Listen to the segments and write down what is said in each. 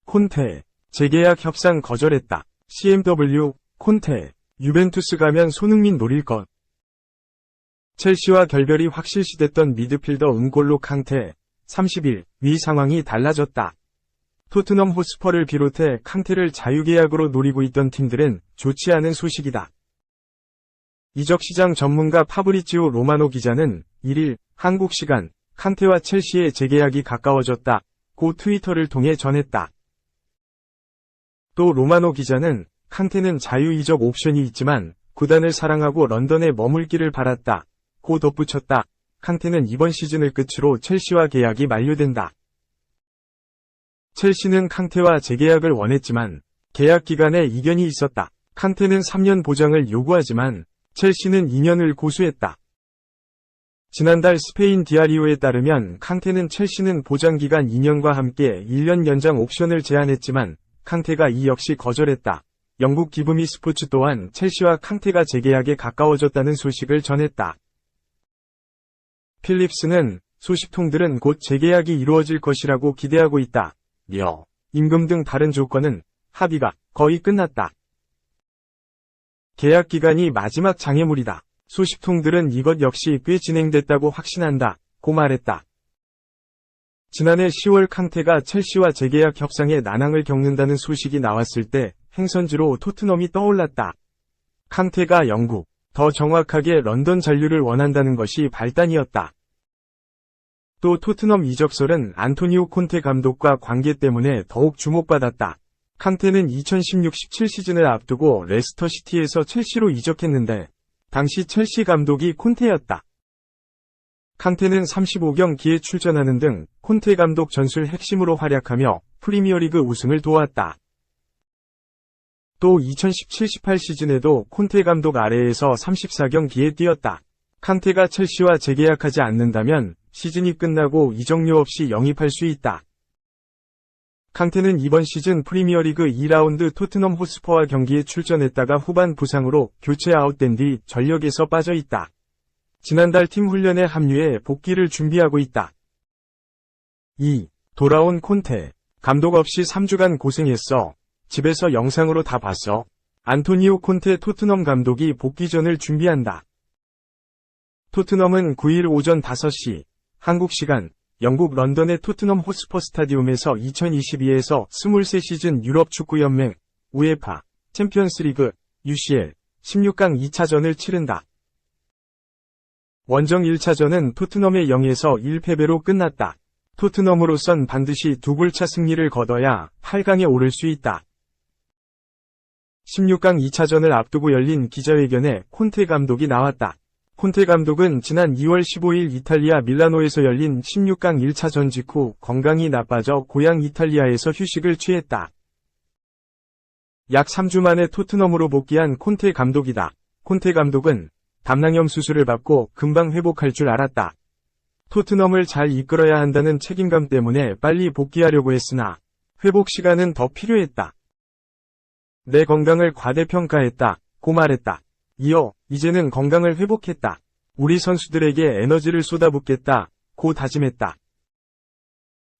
콘테, 재계약 협상 거절했다. CMW, 콘테, 유벤투스 가면 손흥민 노릴 것. 첼시와 결별이 확실시됐던 미드필더 은골로 캉테, 30일, 위 상황이 달라졌다. 토트넘 호스퍼를 비롯해 캉테를 자유계약으로 노리고 있던 팀들은 좋지 않은 소식이다. 이적시장 전문가 파브리치오 로마노 기자는 1일 한국 시간 캉테와 첼시의 재계약이 가까워졌다. 고 트위터를 통해 전했다. 또 로마노 기자는 캉테는 자유이적 옵션이 있지만 구단을 사랑하고 런던에 머물기를 바랐다. 고 덧붙였다. 캉테는 이번 시즌을 끝으로 첼시와 계약이 만료된다. 첼시는 캉테와 재계약을 원했지만 계약 기간에 이견이 있었다. 캉테는 3년 보장을 요구하지만 첼시는 2년을 고수했다. 지난달 스페인 디아리오에 따르면 캉테는 첼시는 보장기간 2년과 함께 1년 연장 옵션을 제안했지만 캉테가 이 역시 거절했다. 영국 기브미 스포츠 또한 첼시와 캉테가 재계약에 가까워졌다는 소식을 전했다. 필립스는 소식통들은 곧 재계약이 이루어질 것이라고 기대하고 있다. 며 임금 등 다른 조건은 합의가 거의 끝났다. 계약 기간이 마지막 장애물이다. 소식통들은 이것 역시 꽤 진행됐다고 확신한다. 고 말했다. 지난해 10월 캉테가 첼시와 재계약 협상에 난항을 겪는다는 소식이 나왔을 때 행선지로 토트넘이 떠올랐다. 캉테가 영국, 더 정확하게 런던 잔류를 원한다는 것이 발단이었다. 또 토트넘 이적설은 안토니오 콘테 감독과 관계 때문에 더욱 주목받았다. 캉테는 2016-17 시즌을 앞두고 레스터 시티에서 첼시로 이적했는데 당시 첼시 감독이 콘테였다. 캉테는 35경기에 출전하는 등 콘테 감독 전술 핵심으로 활약하며 프리미어리그 우승을 도왔다. 또 2017-18 시즌에도 콘테 감독 아래에서 34경기에 뛰었다. 캉테가 첼시와 재계약하지 않는다면 시즌이 끝나고 이적료 없이 영입할 수 있다. 캉테는 이번 시즌 프리미어리그 2라운드 토트넘 호스퍼와 경기에 출전했다가 후반 부상으로 교체 아웃된 뒤 전력에서 빠져 있다. 지난달 팀 훈련에 합류해 복귀를 준비하고 있다. 2. 돌아온 콘테. 감독 없이 3주간 고생했어. 집에서 영상으로 다 봤어. 안토니오 콘테 토트넘 감독이 복귀전을 준비한다. 토트넘은 9일 오전 5시 한국 시간 영국 런던의 토트넘 호스퍼 스타디움에서 2022에서 23시즌 유럽 축구연맹 우에파 챔피언스리그 UCL 16강 2차전을 치른다. 원정 1차전은 토트넘의 0에서 1패배로 끝났다. 토트넘으로선 반드시 2골차 승리를 거둬야 8강에 오를 수 있다. 16강 2차전을 앞두고 열린 기자회견에 콘테 감독이 나왔다. 콘테 감독은 지난 2월 15일 이탈리아 밀라노에서 열린 16강 1차전 직후 건강이 나빠져 고향 이탈리아에서 휴식을 취했다. 약 3주 만에 토트넘으로 복귀한 콘테 감독이다. 콘테 감독은 담낭염 수술을 받고 금방 회복할 줄 알았다. 토트넘을 잘 이끌어야 한다는 책임감 때문에 빨리 복귀하려고 했으나 회복 시간은 더 필요했다. 내 건강을 과대평가했다. 고 말했다. 이어 이제는 건강을 회복했다. 우리 선수들에게 에너지를 쏟아붓겠다. 고 다짐했다.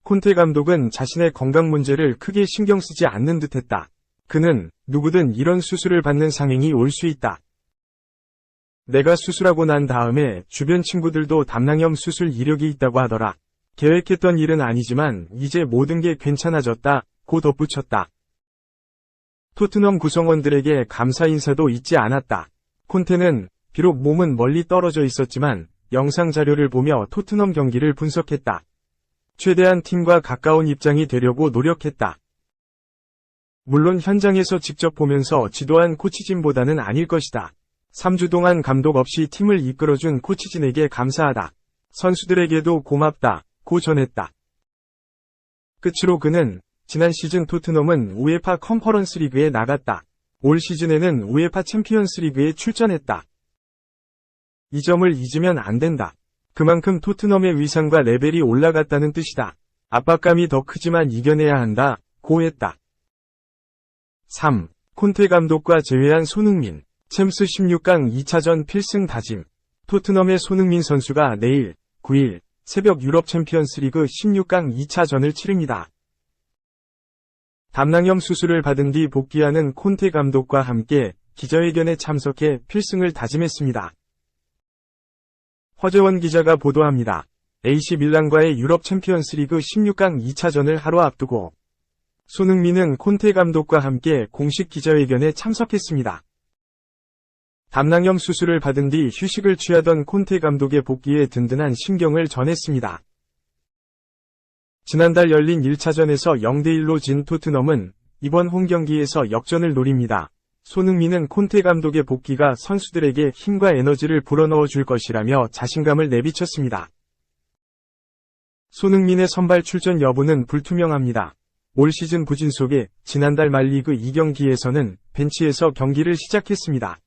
콘테 감독은 자신의 건강 문제를 크게 신경 쓰지 않는 듯했다. 그는 누구든 이런 수술을 받는 상황이 올 수 있다. 내가 수술하고 난 다음에 주변 친구들도 담낭염 수술 이력이 있다고 하더라. 계획했던 일은 아니지만 이제 모든 게 괜찮아졌다. 고 덧붙였다. 토트넘 구성원들에게 감사 인사도 잊지 않았다. 콘테는 비록 몸은 멀리 떨어져 있었지만 영상 자료를 보며 토트넘 경기를 분석했다. 최대한 팀과 가까운 입장이 되려고 노력했다. 물론 현장에서 직접 보면서 지도한 코치진보다는 아닐 것이다. 3주 동안 감독 없이 팀을 이끌어준 코치진에게 감사하다. 선수들에게도 고맙다. 고 전했다. 끝으로 그는 지난 시즌 토트넘은 우에파 컨퍼런스 리그에 나갔다. 올 시즌에는 우에파 챔피언스 리그에 출전했다. 이 점을 잊으면 안 된다. 그만큼 토트넘의 위상과 레벨이 올라갔다는 뜻이다. 압박감이 더 크지만 이겨내야 한다. 고 했다. 3. 콘테 감독과 제외한 손흥민. 챔스 16강 2차전 필승 다짐. 토트넘의 손흥민 선수가 내일 9일 새벽 유럽 챔피언스 리그 16강 2차전을 치릅니다. 담낭염 수술을 받은 뒤 복귀하는 콘테 감독과 함께 기자회견에 참석해 필승을 다짐했습니다. 허재원 기자가 보도합니다. AC 밀란과의 유럽 챔피언스리그 16강 2차전을 하루 앞두고 손흥민은 콘테 감독과 함께 공식 기자회견에 참석했습니다. 담낭염 수술을 받은 뒤 휴식을 취하던 콘테 감독의 복귀에 든든한 심경을 전했습니다. 지난달 열린 1차전에서 0대1로 진 토트넘은 이번 홈경기에서 역전을 노립니다. 손흥민은 콘테 감독의 복귀가 선수들에게 힘과 에너지를 불어넣어 줄 것이라며 자신감을 내비쳤습니다. 손흥민의 선발 출전 여부는 불투명합니다. 올 시즌 부진 속에 지난달 말 리그 2경기에서는 벤치에서 경기를 시작했습니다.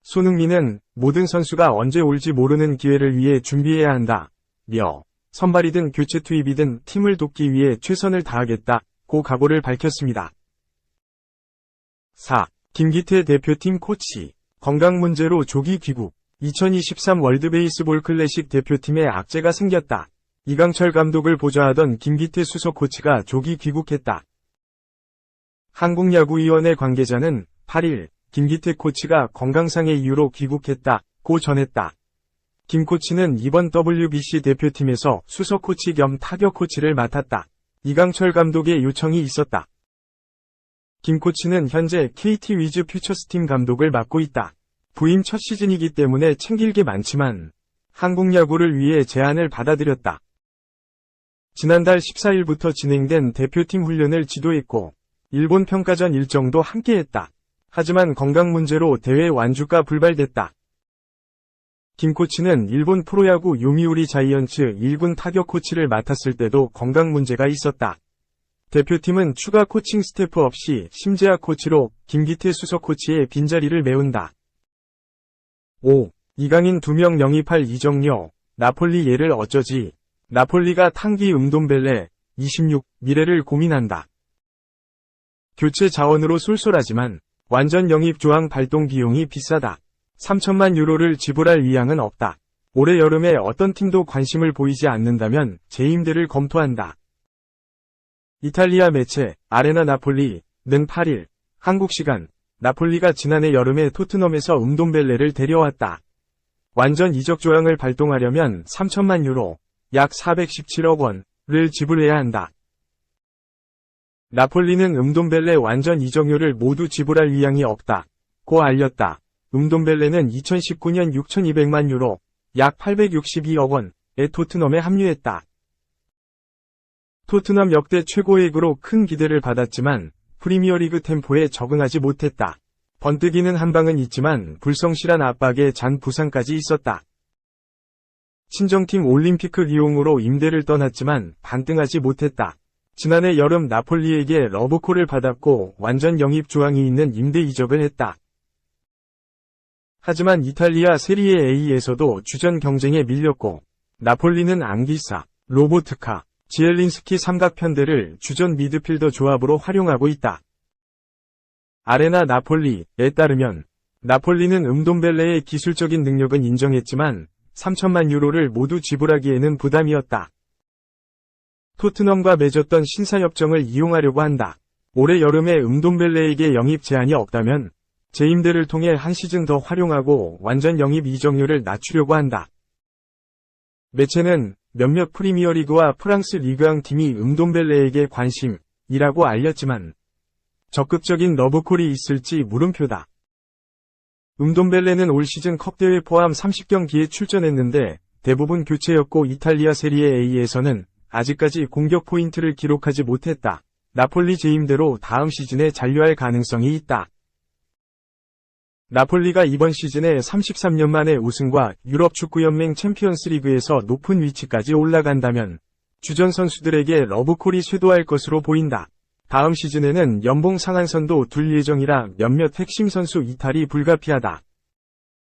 손흥민은 모든 선수가 언제 올지 모르는 기회를 위해 준비해야 한다며 선발이든 교체 투입이든 팀을 돕기 위해 최선을 다하겠다고 각오를 밝혔습니다. 4. 김기태 대표팀 코치 건강 문제로 조기 귀국 2023 월드베이스볼 클래식 대표팀에 악재가 생겼다. 이강철 감독을 보좌하던 김기태 수석 코치가 조기 귀국했다. 한국야구위원회 관계자는 8일 김기태 코치가 건강상의 이유로 귀국했다고 전했다. 김 코치는 이번 WBC 대표팀에서 수석 코치 겸 타격 코치를 맡았다. 이강철 감독의 요청이 있었다. 김 코치는 현재 KT 위즈 퓨처스팀 감독을 맡고 있다. 부임 첫 시즌이기 때문에 챙길 게 많지만 한국 야구를 위해 제안을 받아들였다. 지난달 14일부터 진행된 대표팀 훈련을 지도했고 일본 평가전 일정도 함께했다. 하지만 건강 문제로 대회 완주가 불발됐다. 김 코치는 일본 프로야구 요미우리 자이언츠 1군 타격 코치를 맡았을 때도 건강 문제가 있었다. 대표팀은 추가 코칭 스태프 없이 심재하 코치로 김기태 수석 코치의 빈자리를 메운다. 5. 이강인 2명 영입할 이정료, 나폴리 예를 어쩌지? 나폴리가 탕기 음돔벨레, 26, 미래를 고민한다. 교체 자원으로 쏠쏠하지만 완전 영입 조항 발동 비용이 비싸다. 3천만 유로를 지불할 의향은 없다. 올해 여름에 어떤 팀도 관심을 보이지 않는다면 재임대를 검토한다. 이탈리아 매체 아레나 나폴리는 8일 한국 시간 나폴리가 지난해 여름에 토트넘에서 음돔벨레를 데려왔다. 완전 이적 조항을 발동하려면 3천만 유로, 약 417억 원을 지불해야 한다. 나폴리는 음돔벨레 완전 이적료를 모두 지불할 의향이 없다고 알렸다. 음돔벨레는 2019년 6,200만 유로, 약 862억 원에 토트넘에 합류했다. 토트넘 역대 최고액으로 큰 기대를 받았지만 프리미어리그 템포에 적응하지 못했다. 번뜩이는 한 방은 있지만 불성실한 압박에 잔 부상까지 있었다. 친정팀 올림피크 리옹으로 임대를 떠났지만 반등하지 못했다. 지난해 여름 나폴리에게 러브콜을 받았고 완전 영입 조항이 있는 임대 이적을 했다. 하지만 이탈리아 세리에 A에서도 주전 경쟁에 밀렸고 나폴리는 앙기사, 로보트카, 지엘린스키 삼각편대를 주전 미드필더 조합으로 활용하고 있다. 아레나 나폴리에 따르면 나폴리는 음돔벨레의 기술적인 능력은 인정했지만 3천만 유로를 모두 지불하기에는 부담이었다. 토트넘과 맺었던 신사협정을 이용하려고 한다. 올해 여름에 음돔벨레에게 영입 제한이 없다면 재임대를 통해 한 시즌 더 활용하고 완전 영입 이적료를 낮추려고 한다. 매체는 몇몇 프리미어리그와 프랑스 리그앙 팀이 음돔벨레에게 관심이라고 알렸지만 적극적인 러브콜이 있을지 물음표다. 음돔벨레는 올 시즌 컵대회 포함 30경기에 출전했는데 대부분 교체였고 이탈리아 세리에 A에서는 아직까지 공격 포인트를 기록하지 못했다. 나폴리 재임대로 다음 시즌에 잔류할 가능성이 있다. 나폴리가 이번 시즌에 33년 만에 우승과 유럽 축구연맹 챔피언스리그에서 높은 위치까지 올라간다면 주전 선수들에게 러브콜이 쇄도할 것으로 보인다. 다음 시즌에는 연봉 상한선도 둘 예정이라 몇몇 핵심 선수 이탈이 불가피하다.